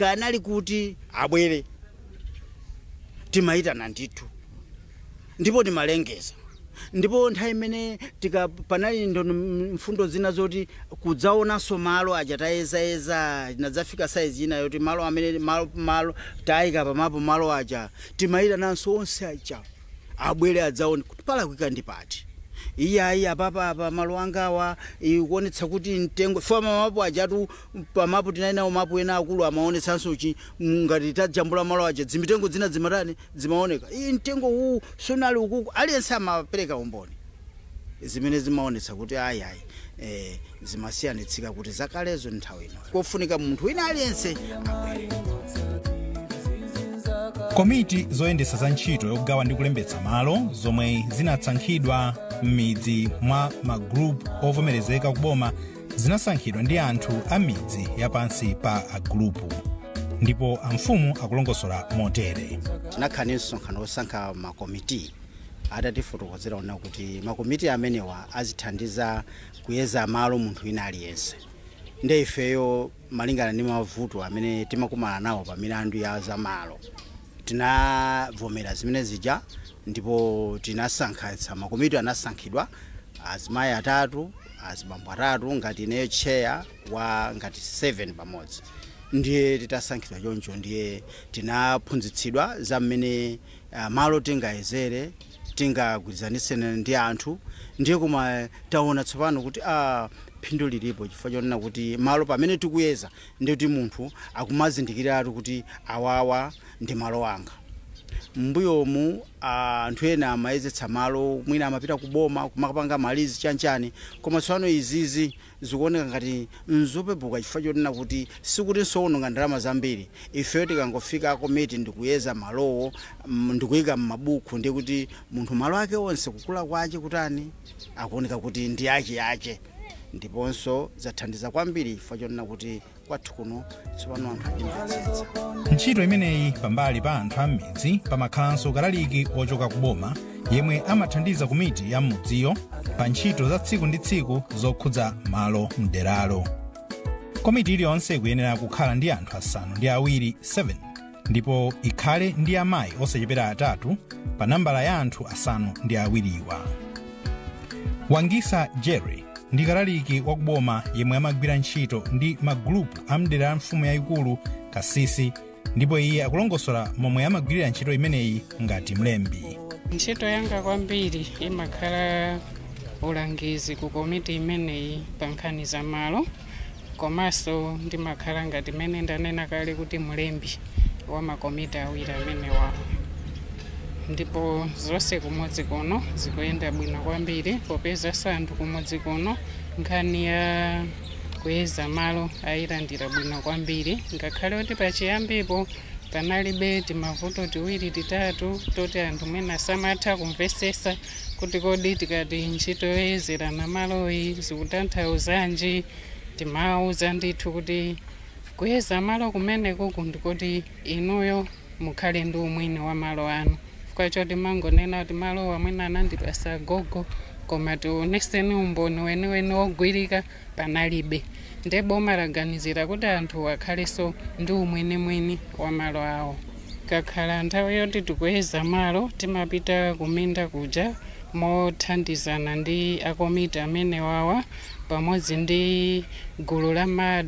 kanali kuti abwere timaitana ndithu ndipo timalengeza ndipo nthawi imene panali mfundo zina zoti kudzaonanso malo ajatayezayeza tinadzafika saizi ina yoti malo amene malo tayika pamapo malo aja timaitananso onse aja abwere adzaone kuti palakwika ndi pati iyayi apa malo angawa ikuonetsa kuti mtengo fama mapo ajatu pamapo tinainawo mapo ena akulu amaonetsanso ngati tajambula malo aja dzimitengo dzina zimatani zimaoneka iyi mtengo huu sonali ukuku aliyense amapereka umboni zimene zimaonetsa kuti ayi zimasiyanitsika kuti zakalezo nthawi ino kofunika munthu wina aliyense abwere. Komiti zoyendesa za ntchito yokugawa ndi kulembetsa malo zomwe zinasankhidwa m'midzi mwa magrupu ovomerezeka kuboma zinasankhidwa ndi anthu a midzi yapansi pa agrupu ndipo amfumu akulongosola motere. Tinakhaninso msonkhano osankha makomiti atatifotokozera ona kuti makomiti amenewa azithandiza kuyeza malo munthu wina aliyense. Nde ifeyo malingana ndi mavuto amene timakumana nawo pa milandu ya za malo tinavomera zimene zija ndipo tinasankha makomiti anasankhidwa azimayi atatu azibambo atatu ngati ineyo chair wa ngati 7 pamodzi ndiye titasankhidwa choncho ndiye tinaphunzitsidwa za mmene malo tingayezere tingagwirizanitse ndi anthu ndiye koma taona tsopano kuti phindu lilipo chifukwa chonena kuti malo pamene tikuyeza ndi kuti munthu akumazindikiratu kuti awawa ndi malo anga. Mbuyomu anthu ena amayezetsa malo mwina amapita kuboma kumakapanga malizi chanchani koma tsopano izizi zikuoneka ngati nzopepuka chifukwa chonena kuti sikuti nsowononga ndalama zambiri ifeyo tikangofika komiti ndikuyeza malowo ndikuyika m'mabuku ndi kuti munthu malo ake onse kukula kwache kutani akuoneka kuti ndi yache ndiponso zathandiza kwambiri chifukwa chonena kuti kwathu kuno tsopano anthu akimvetsetsa. Ntchito imeneyi pambali pa anthu a m'midzi pamakhalanso kalaliki ochoka kuboma yemwe amathandiza komiti ya m'mudziyo pa ntchito za tsiku ndi tsiku zokhudza malo mderalo. Komiti iliyonse ikuyenera kukhala ndi anthu asanu ndi awiri 7 ndipo ikhale ndi amayi osachepera atatu pa nambala ya anthu asanu ndi awiriwa. Wangisa Jerry ndi kalaliki wakuboma yemwe amagwira ntchito ndi magrupu amdera a mfumu yayikulu Kasisi ndipo iye akulongosola momwe amagwirira ntchito imeneyi ngati mlembi. Ntchito yanga kwambiri imakhala ulangizi ku komiti imeneyi pa nkhani za malo komanso ndimakhala ngati mene ndanena kale kuti mlembi wa makomiti awiri amenewa ndipo zonse kumodzi kuno zikuyenda bwino kwambiri popeza santhu kumodzi kuno nkhani ya kuyeza malo ayilandira bwino kwambiri ngakhale kuti pachiyambipo panalibe timavuto tiwiri titatu toti anthu mwina samatha kumvesesa kuti kodi tikati ntchito yoyezerana maloyi zikutanthauzanji timauza ndithu kuti kuyeza malo kumeneko ndikoti inuyo mukhale ndi umwini wa malo anu kwacho timangonena kuti malo wamwina anandipasa gogo koma tioneseni umboni weniweni wogwirika panalibe nde boma laganizira kuti anthu akhalenso ndi umwini wa malo awo. Kakhala nthawi yoti tikuyeza malo timapita kuminda kuja mothandizana ndi akomiti amenewawa pamodzi ndi gulu la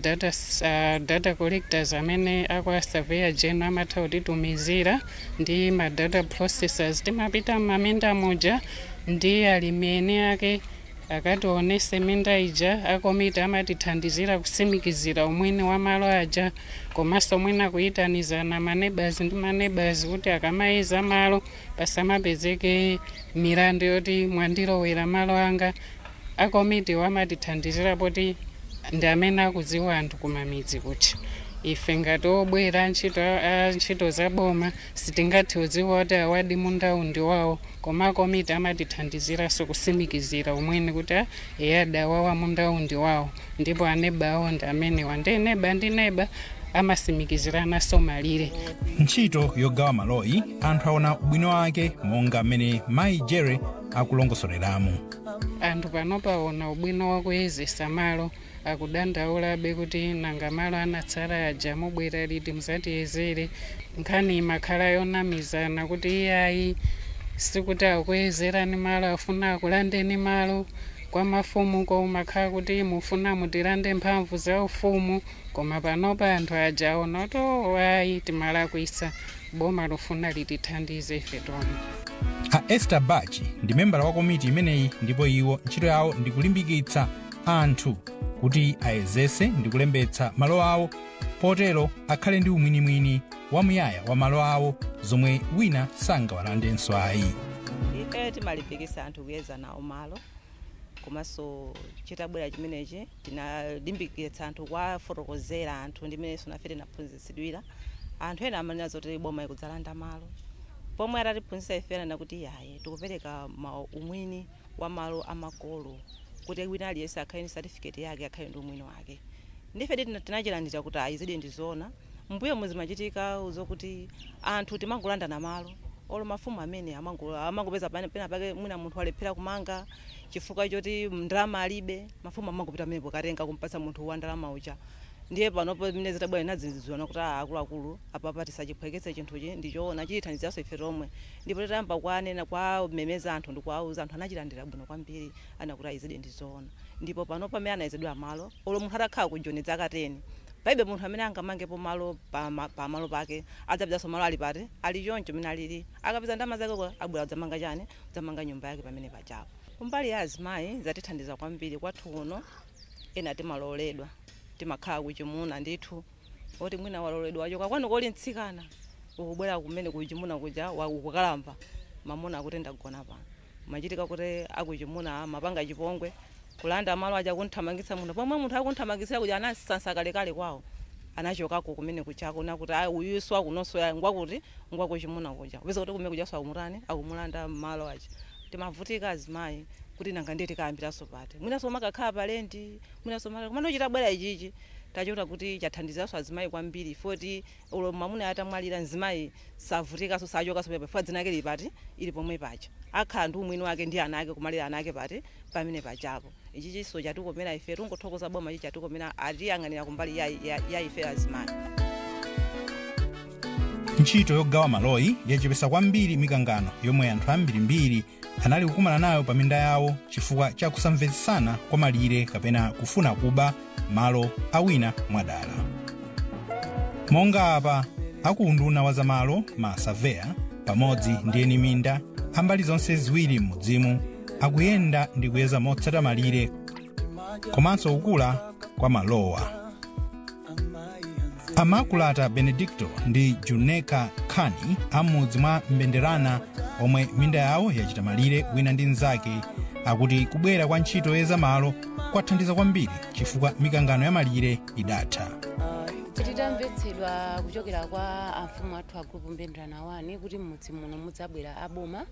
data collectors amene akwa surveyor general amatha kutitumizira ndi ma data processors timapita maminda muja ndi alimi ene ake akationese minda ija akomiti amatithandizira kusimikizira umwini wa malo aja komanso mwina kuyitanizana maneighbors ndi maneighbors kuti akamayeza malo pasamapezeke milandu yoti mwandilowera malo anga akomiti wamatithandizira poti ndi amene akudziwa anthu kumamidzi kuti ife ngati obwera ntchito za boma sitingathe kudziwa kuti awadi mundawu ndi wawo koma akomiti amatithandiziranso kusimikizira umwini kuti adawawa mundawu ndi wawo ndipo aneba awo ndi amenewa ndi neba ndi neba amasimikiziranaso malire. Ntchito yogawa maloyi anthu aona ubwino wake monga mmene mayi Jerry akulongosoleramo. Anthu pano paona ubwino wakuyezesa malo akudandaulabe kuti nanga malo anatsala aja mubwera liti muzatiyezere. Nkhani imakhala yonamizana kuti iyayi sikuti akuyezerani malo, afuna akulandeni malo kwa mafumu, kwa umakhala kuti mufuna mutilande mphamvu za ufumu, koma panopa anthu aja aona to ayi timalakwisa, boma lufuna litithandize ife tomwe. A Esther Bachi ndi membala wa komiti imeneyi, ndipo iwo ntchito yawo ndi kulimbikitsa anthu kuti ayezese ndi kulembetsa malo awo, potero akhale ndi umwinimwini wamuyaya wa malo awo zomwe wina sangawalandenso ayi. Ife timalimbikitsa anthu kuyeza nawo malo, komanso chitabwera chimenechi tinalimbikitsa anthu kuwafotokozera anthu ndimenenso nafe tinaphunzitsidwira. Anthu ena amanena zoti boma ikudzalanda malo, pomwe atatiphunzitsa ife na kuti yaye tikupereka umwini wa malo amakolo kuti wina aliyense akhale ndi certificate yake, akhale ndi umwini wake. Ndife tinachilandira kuti ayizidi ndizona mbuyo muzimachitika zokuti anthu timangolanda na malo, olo mafumu amene amangopeza pena pake mwina munthu alephera kumanga chifukwa choti ndalama alibe, mafumu amangopita amene pokatenga kumpatsa munthu wa ndalama uja. Ndiye panopo mine zitabwera nadziziziona kuti akuluakulu apapa tisachiphweketse chinthuchi ndichoona chitithandizaso ife tomwe. Ndipo titayamba kwanena kwa memeza anthu ndi kuwauza anthu anachilandira bwino kwambiri, anakuti ayizidi ndizoona. Ndipo panopo amene anayezedwa malo, olo munthu atakhala kujonedza akateni, paibe munthu amene angamangepo malo pa malo pake adzapitaso malo ali pati ali choncho mene alili, akapeza ndalama zake abwera kudzamanga chani, kudzamanga nyumba yake pamene pachapo. Kumbali ya azimayi zatithandiza kwambiri. Kwathu kuno ena timaloledwa, timakhala kuchimuna ndithu, oti mwina waloledwa wachoka kwanu koli mtsikana ukubwera kumene kuchimuna kuja wakukalamba mamuna akuti ndagona pano. Machitika kuti akuchimuna mapanga chipongwe kulanda malo aja kunthamangitsa munthu, pomwe munthu akunthamangisira kuja anasansa kalekale kwawo, anachokako kumene kuchako nakuti uyuso akunonso ngwakuti ngwakuchimuna kuja upeza kuti kumene kuja akumutani akumulanda malo aja. Timavutika azimayi kuti nanga ndiye tikayambiranso pati, mwinaso makakhala palendi, mwinaso kumene chitabwera ichichi tachiona kuti chathandizanso azimayi kwambiri, foti ulo mamuna atamwalira azimayi savutikaso sachokaso pepa fwa dzina lake lipati ili pomwe pacha, akhala ndi umwini wake ndi ana ake kumalira ana ake pati pamene pachapo. Ichichiso chatikomera ife tungothokoza boma ichi chatikomera atiyang'anira kumbali ya ife azimayi. Ntchito yogawa maloyi yachepesa kwambiri mikangano yomwe anthu ambirimbiri anali kukumana nayo pa minda yawo chifukwa cha kusamvetsetsana kwa malire kapena kufuna kuba malo awina mwadala. Monga apa akunduna wa zamalo ma surveyor pamodzi ndi eni minda ambali zonse ziwiri m'mudzimu akuyenda ndi kuyeza motsata malire komanso kukula kwa malowa. Amakulata Benedicto ndi Juneka Khani amudzi mwa Mbenderana omwe minda yawo yachita malire wina ndi nzake akuti kubwera kwa ntchito yoyeza malo kwathandiza kwambiri chifukwa mikangano ya malire idatha. Titamvetsedwa kuchokera kwa amfumu athu a group Mbenderana 1 kuti mudzi muno mudzabwera aboma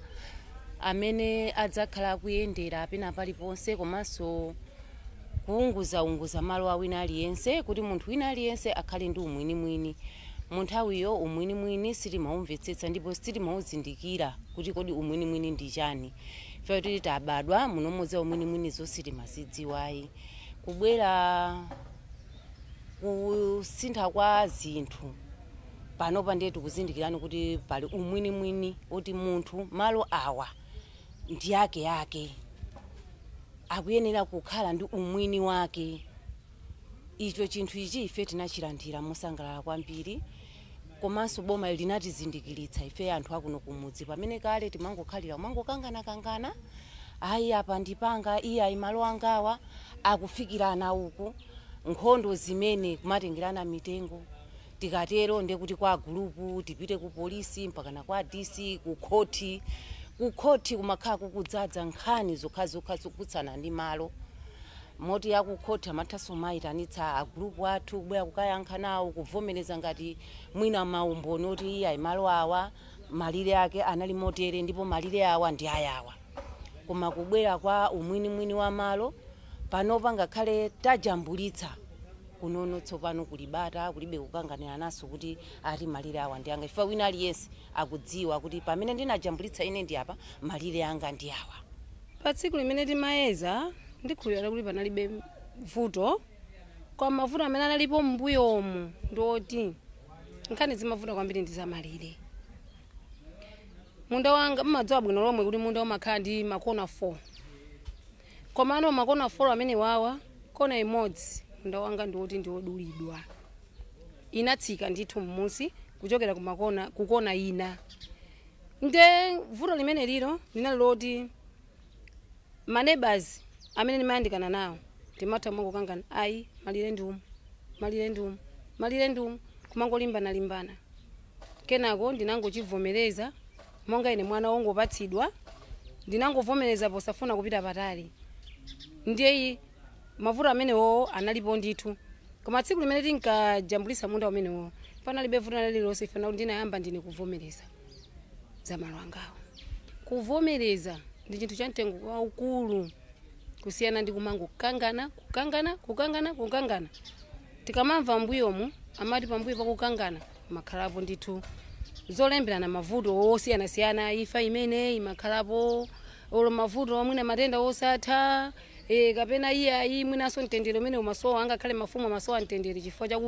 amene adzakhala kuyendera pena paliponse komanso kuunguza malo awina aliyense kuti munthu wina aliyense akhale ndi umwinimwini. Munthawiyo umwinimwini sitimaumvetsetsa ndipo sitimauzindikira kuti kodi umwinimwini ndi chani. Ife kuti tabadwa muno mudza umwinimwini zonse timazidziwayi. Kubwera kusintha kwa zinthu panopa ndiye tikuzindikirani kuti pali umwinimwini oti munthu malo awa ndi yake akuyenera kukhala ndi umwini wake. Icho chinthu ichi ife tinachilandira mosangalala kwambiri, komanso boma linatizindikiritsa ife anthu akuno kumudzi pamene kale timangokhalira mangokangana ayi apa ndipanga iye ayi malo angawa akufikirana uku nkhondo zimene kumatengerana mitengo. Tikatero ndiye kuti kwa gulupu tipite ku polisi mpaka na kwa DC ku khoti kumakhala kukudzadza nkhani zokhazokha zokutsana ndi malo. Moti ya ku khoti amathaso mayitanitsa agulupu athu kubwera kukayankha nawo kuvomereza ngati mwina maumboni oti iye ayi malo awa malire ake anali motere ndipo malire awa ndi ayawa. Koma kubwera kwa umwinimwini wa malo panopa ngakhale tajambulitsa kunono tsopano kulibata kulibe kukanganira naso kuti ati malire awa ndi anga. Ifa wina aliyense akudziwa kuti pamene ndinajambulitsa ine ndi apa malire anga ndi awa. Pa tsiku limene timayeza ndikhulupirira kuti panalibe vuto kwa mavuto amene analipo m'mbuyomu ndoti nkhani zimavuta kwambiri ndizamalire. Munda wanga mmadziwa bwino lomwe kuti munda umakhala ndi makona 4 komano makona 4 amene wawa kona imodzi munda wanga ndiwoti ndiwodulidwa inatsika ndithu mmusi kuchokera kukona ina. Nde vuto limene lilo linaloti maneighbors amene ndimayandikana nawo ndimatha kukangana ayi malire ndiumu kumangolimbana kenako ndinangochivomereza monga ine mwana wongopatsidwa ndinangovomereza posafuna kupita patali. Ndiye mavuto amenewo analipo ndithu koma tsiku limene tinkajambulisa munda umenewo panalibe vuto lililonse ifana kuti ndinayamba ndine kuvomereza za malo angawo. Kuvomereza ndi chinthu cha mtengo waukulu kusiyana ndi kumangokangana kukangana. Tikamamva mbuyomu amati pambuyo pakukangana makhalapo ndithu zolemberana mavuto osiyana ifa imene imakhalapo olo mavuto amwina matenda osatha kapena iye mwinaso mtendere umene umasowa angakhale mafumu amasowa mtendere chifukwa cha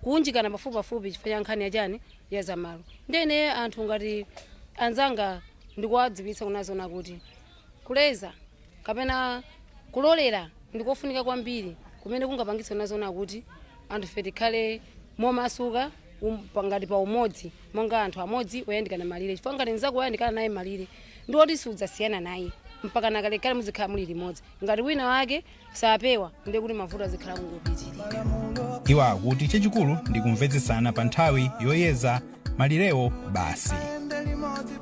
kuunjikana pafupi chifukwa cha nkhani yachani ya zamalo. Ndene anthu ngati anzanga ndikuwadziwitsa kunazona kuti kuleza kapena kulolera ndikofunika kwambiri kumene kungapangitsa nazona kuti anthu fe tikhale momasuka ngati pa umodzi monga anthu amodzi oyandikana malire chifukwa ngati nzako oyandikana naye malire ndiwoti siudzasiyana naye mpaka nakalekale muzikhala muli limodzi. Ngati wina wake sapewa ndiye kuti mavuto azikhala kungopitirira. Iwo akuti chachikulu ndi kumvetsetsana pa nthawi yoyeza malirewo basi.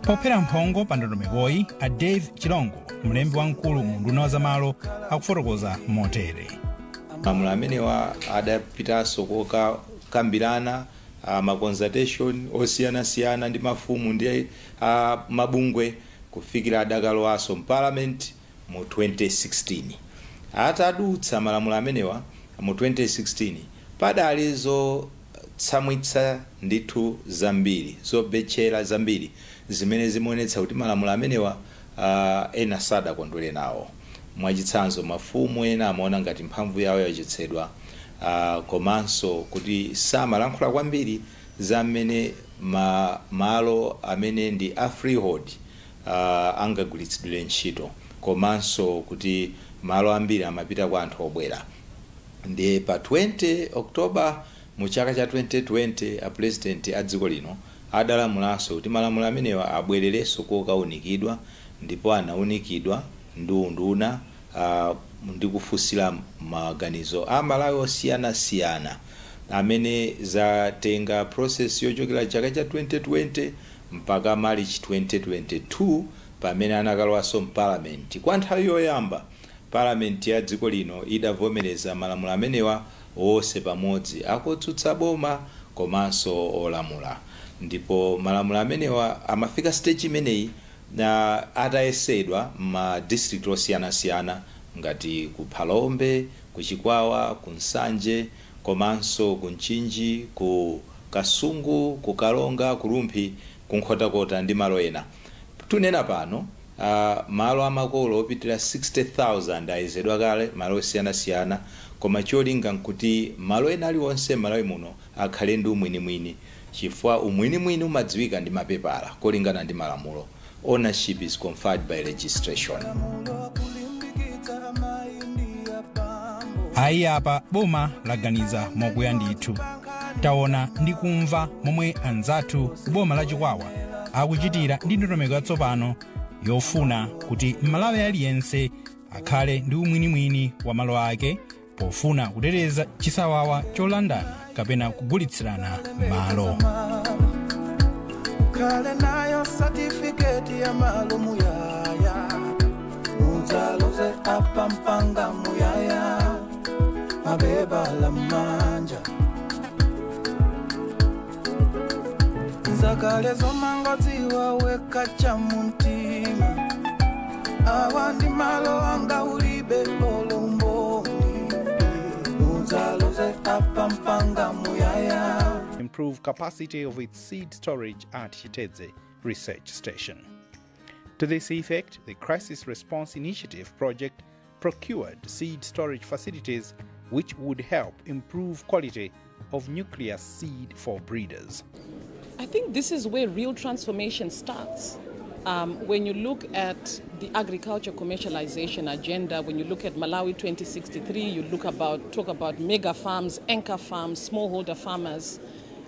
Pophera mphongo pa ndondomekoyi a Dave Chilongo mlembi wamkulu mu nduna wa zamalo akufotokoza motere. Malamulo amenewa adapitanso kokambirana ma-consultation osiyanasiyana ndi mafumu ndi mabungwe kufikira adakalowaso m'parliament mu 2016. Atadutsa malamulo amenewa mu 2016 padali zotsamwitsa ndithu zambiri zobetchera zambiri zimene zimaonetsa kuti malamulo amenewa ena sadakondwere nawo. Mwachitsanzo mafumu ena amaona ngati mphamvu yawo yachotsedwa komanso kuti samalankhula kwambiri zamene malo amene ndi a freehold angagwiritsidwire ntchito komanso kuti malo ambiri amapita kwa anthu obwera. Ndi pa 20 October mu chaka cha 2020 a president a dziko lino adalamulanso kuti malamulo amenewa abwererenso kokaunikidwa ndipo anaunikidwa nduna ndi kufunsira maganizo a Malawi osiyanasiyana amene zatenga process yochokera chaka cha 2020 mpaka March 2022 pamene anakalowaso m'parliament. Kwa nthawi yoyamba parliament ya dziko lino idavomereza malamulo amenewa wonse pamodzi akutsutsa boma komanso olamula. Ndipo malamulo amenewa amafika stage imeneyi atayesedwa ma district osiyanasiyana ngati ku Phalombe, ku Chikwawa, ku Nsanje, komanso ku Nchinji, ku Kasungu, ku Kalonga, ku Lumphi, ku Nkhotakota ndi malo ena. Tunena pano malo amakolo opitira 60,000 ayezedwa kale malo osiyanasiyana koma cholinga nkuti malo ena aliwonse Malawi muno akhale ndi umwinimwini chifukwa umwinimwini umadziwika ndi mapepala kolingana ndi malamulo. Ownership is conferred by registration. Ayi apa boma laganiza mokwera ndithu. Taona ndi kumva momwe anzathu boma la Chikwawa akuchitira ndi ndondomeko yatsopano yofuna kuti Malawi aliyense akhale ndi umwinimwini wa malo ake pofuna kuteteza chisawawa cholandana kapena kugulitsirana malo. Kale nayo certificate ya malo muyaya Unzaloze apa mpanga muyaya Mabeba la manja Nzakale zomangozi waweka cha muntima Awandi malo anga ulibe olomboni Unzaloze apa mpanga muyaya Improve capacity of its seed storage at Chitedze Research Station. To this effect, the Crisis Response Initiative project procured seed storage facilities which would help improve quality of nuclear seed for breeders. I think this is where real transformation starts. When you look at the agriculture commercialization agenda, when you look at Malawi 2063, you talk about mega farms, anchor farms, smallholder farmers.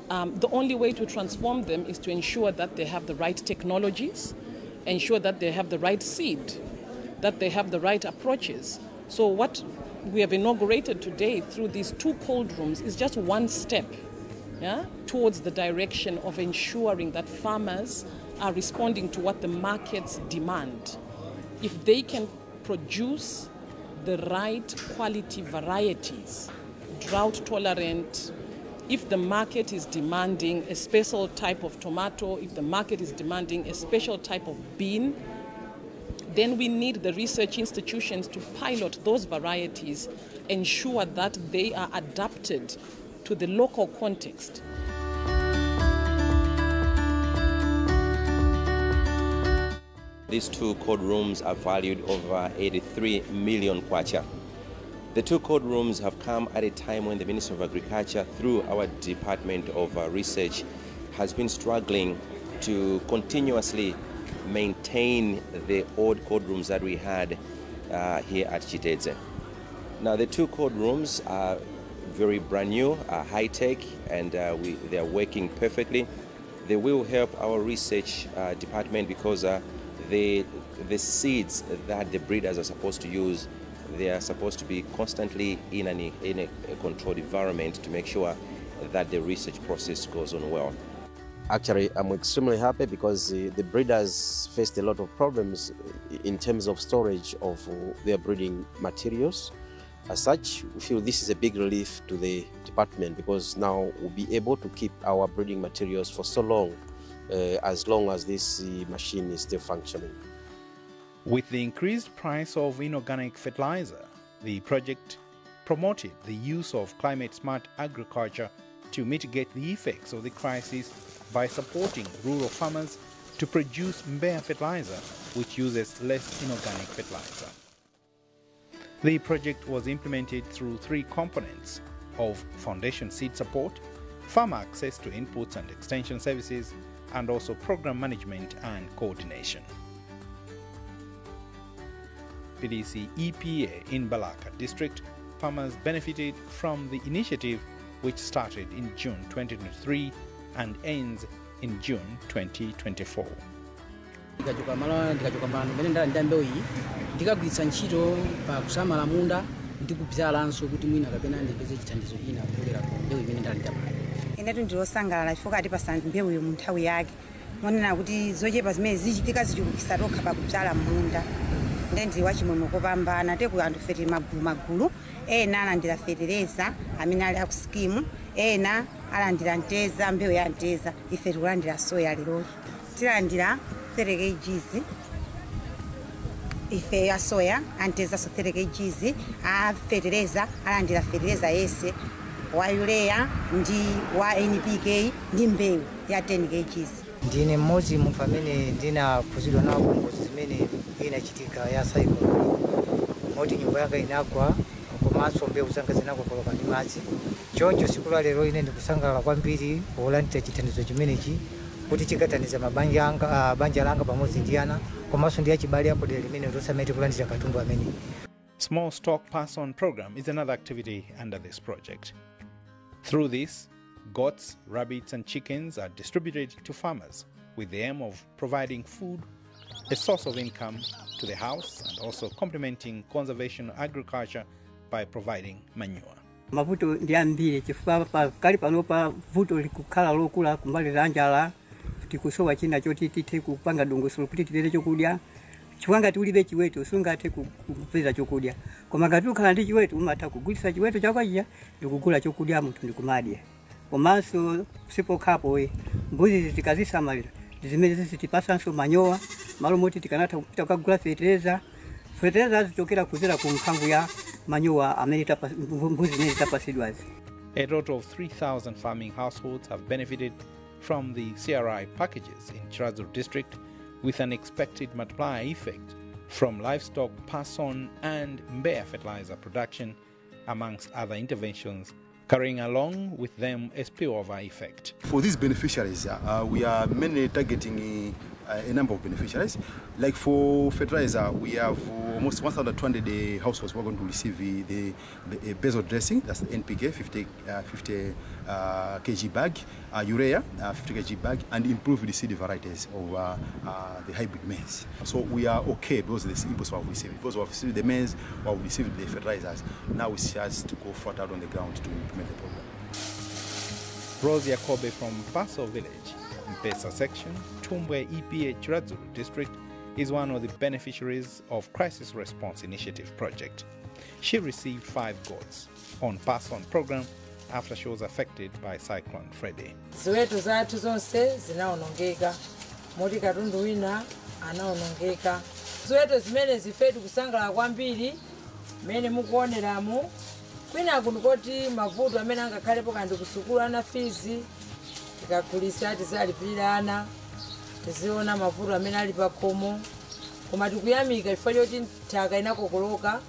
The only way to transform them is to ensure that they have the right technologies, ensure that they have the right seed, that they have the right approaches. So what we have inaugurated today through these 2 cold rooms is just one step, towards the direction of ensuring that farmers are responding to what the markets demand. If they can produce the right quality varieties, drought tolerant, if the market is demanding a special type of tomato, if the market is demanding a special type of bean, then we need the research institutions to pilot those varieties, ensure that they are adapted to the local context. These 2 cold rooms are valued over 83 million kwacha. The 2 cold rooms have come at a time when the Ministry of Agriculture, through our Department of Research, has been struggling to continuously maintain the old cold rooms that we had here at Chitedze. Now, the 2 cold rooms are very brand new, high-tech, and they are working perfectly. They will help our research department because the seeds that the breeders are supposed to use, they are supposed to be constantly in a controlled environment to make sure that the research process goes on well. Actually, I'm extremely happy because the breeders faced a lot of problems in terms of storage of their breeding materials. As such, we feel this is a big relief to the department because now we'll be able to keep our breeding materials for so long as this machine is still functioning. With the increased price of inorganic fertilizer, the project promoted the use of climate-smart agriculture to mitigate the effects of the crisis by supporting rural farmers to produce Mbeya fertilizer, which uses less inorganic fertilizer. The project was implemented through 3 components of foundation seed support, farmer access to inputs and extension services, and also program management and coordination. PDC EPA in Balaka district, farmers benefited from the initiative which started in June 2023 and ends in June 2024. ndikachoka pano pamene ndali ndi mbewu iyi ndikagwiritsa ntchito pa kusamala munda ndi kubzalanso kuti mwina kapena ndipeze chithandizo china kuchokera ku mbewu imene ndali ndi pano. Inetu ndilosangalala chifukwa atipasa mbewu mu nthawi yake monena kuti zochepa zimene zichitika zichulukitsa tokha pa kudzala munda. Ndi wachimwemwe kopambana teku anthu fete magulu ena alandira fetereza amene ali aku skimu, ena alandira nteza, mbewu ya nteza, ife tikulandira soya lero tilandira 30 kg ife ya soya anteza so 30 kg a fetereza alandira fetereza yese wa urea ndi wa NPK ndi mbewu ya 10 kg. Ndine mmodzi munthu amene ndinaphunzidwa nawo ngozi zimene inachitika ya cycle moti nyumba yanga inagwa komanso mbewu zanga zinakokoloka ndi madzi. Choncho siku la lero ine ndikusangalala kwambiri polandira chithandizo chimenechi kuti chikathandiza banja langa pamodzi ndi ana komanso ndi achibale apo dera limene tosamete kulandira katundu amene. Small stock pass-on program is another activity under this project. Through this, goats, rabbits and chickens are distributed to farmers with the aim of providing food, a source of income to the house, and also complementing conservation agriculture by providing manure. Mavuto ndi ambiri chifukwa pakali panopa vuto likukhala lokula kumbali la njala tikusowa china choti tithe kupanga dongosolo kuti tipeze chokudya. Chifukwa ngati ulibe chiweto sungathe kupeza chokudya, koma ngati ukhala ndi chiweto umatha kugulitsa chiweto chako chija ndikugula chokudya munthu ndikumadya. Komanso sipokhapo mbuzi tikazisamalira zimene zitipatsanso manyowa malo moti tikanatha kupita kukagula fetereza zichokera kuzera ku mphamvu ya manyowa amene mbuzi zimene zitapasidwazi. A total of 3,000 farming households have benefited from the CRI packages in Chirazuru district, with an expected multiplier effect from livestock pass-on and Mbeya fertilizer production amongst other interventions, carrying along with them a spillover effect. For these beneficiaries, we are mainly targeting a number of beneficiaries. Like for fertilizer, we have almost 1,200 households who are going to receive the basal dressing, that's the NPK, 50 kg bag, urea, 50 kg bag, and improve the seed varieties of the hybrid maize. So we are okay because of the inputs we have received. Because we have received the maize, we have received the fertilizers. Now it's just to go further out on the ground to implement the program. Rose Yakobe from Paso Village, Mpesa section, Tumbwe EPA Chiradzulu district, is one of the beneficiaries of Crisis Response Initiative project. She received 5 goats on pass-on program after she was affected by Cyclone Freddy. Ziweto zathu zonse zinaonongeka, moti katundu wina anaonongeka. Ziweto zimene zifetu kusangala kwambiri, mene mukuoneramu, kwina kunikoti mavuto amene angakhalepo kandi kusukulu ana fizi, tikakulisa tizalipirana, tiziona mavuto amene ali pakhomo, koma tikuyamika chifukwa choti nthaka inakokoloka,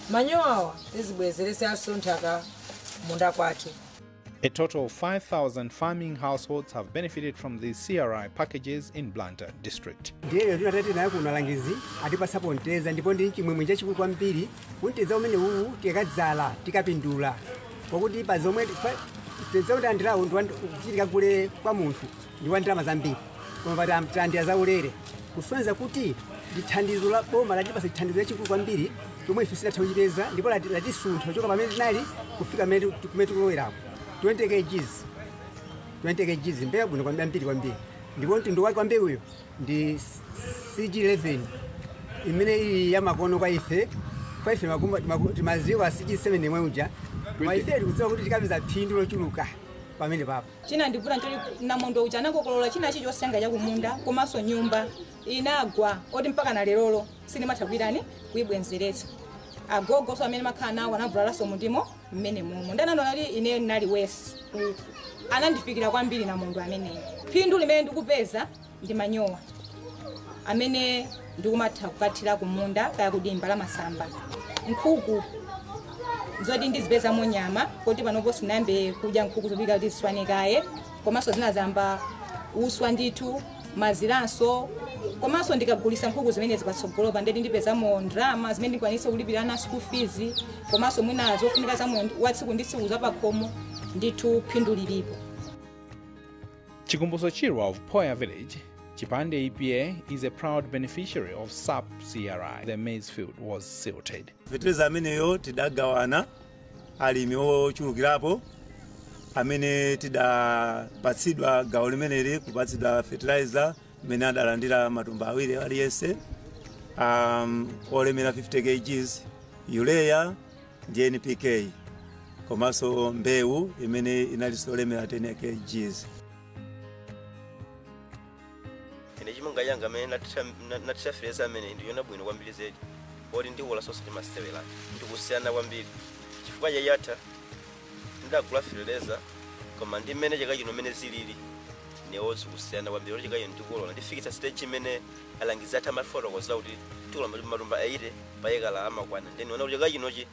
manyowa tizibwezeresanso nthaka munda kwathu. A total of 5,000 farming households have benefited from these CRI packages in Blantyre district. Ndiyo tunatete nayo kunalangizi atipasa ponteza ndipo ndi chimwemwe chachikulu kwambiri kunteza umene uwu tikadzala tikapindula pakuti pa zomwe tezauti andirawo ndichitika kule kwa munthu ndi wandirama zambiri koma pati tandira zaulere kusonyeza kuti ndithandizo la boma latipasa chithandizo chachikulu kwambiri chomwe ife sitatha kuchipeza ndipo latisuntha kuchoka pamene tinali kufika kumene tikulowerapo 20 kgs mbewu bwino kwambiri ndipo mtundu wake wa mbewuyo ndi CG11 imene ili yamakono kwa ife timaziwa CG7 imwe uja koma ife tikudziwa kuti tikapeza phindu lochuluka pamene papo. China ndivula ntoli namondo uja anakokolola china chichosenga chakumunda komanso nyumba inagwa oti mpaka na lerolo sinimathakwirani kuibwenzeretsa. Agogo so amene makhala nawo anavulalanso mundimo mmene momwe ndananona kuti ine nali wesi anandifikira kwambiri na mundu ameneyi. Phindu limene ndikupeza ndi manyowa amene ndikumatha kukathira kumunda kaya kudimba la masamba. Nkhuku zoti ndizipeza mu nyama kuti panopo sinayambe kudya nkhuku zopika kuti ziswanikaye komanso zinazamba uswa ndithu maziranso komanso ndikagulisa nkhuku zimene zipatsogolopa ndeti ndipezamo ndrama zimene ndikwanise kulipirana school fees komanso mwina zofunika za watsiku ndi tsiku zapakhomo ndithu phindu lilipo. Chikumbuso Chirwa of Poya Village, Chipande EPA is a proud beneficiary of SAP CRI. The maize field was silted. Fertilizer ameneyo tidagawana alimi ochulukirapo amene tidapatsidwa gawo limeneli kupatsidwa fertilizer imene adalandira matumba awiri aliyense olemera 50 kgs urea ndi NPK komanso mbewu imene inalinso olemera 10 kgs. Ine chimunga yanga amene natishafireza amene ndiyona bwino kwambiri zedi oti ndiwola sonse timasewera ndikusiyana kwambiri chifukwa yayatha ndagula fertilizer koma ndi mmene chaka chino mmene zilili newozi kusiyana kwambiri oti chaka chino ndikulola ndifikitsa stage imene alangiza atha mafotokoza kuti tikula matumba 80 payekala amakwana ndeniona kuti chaka chinochi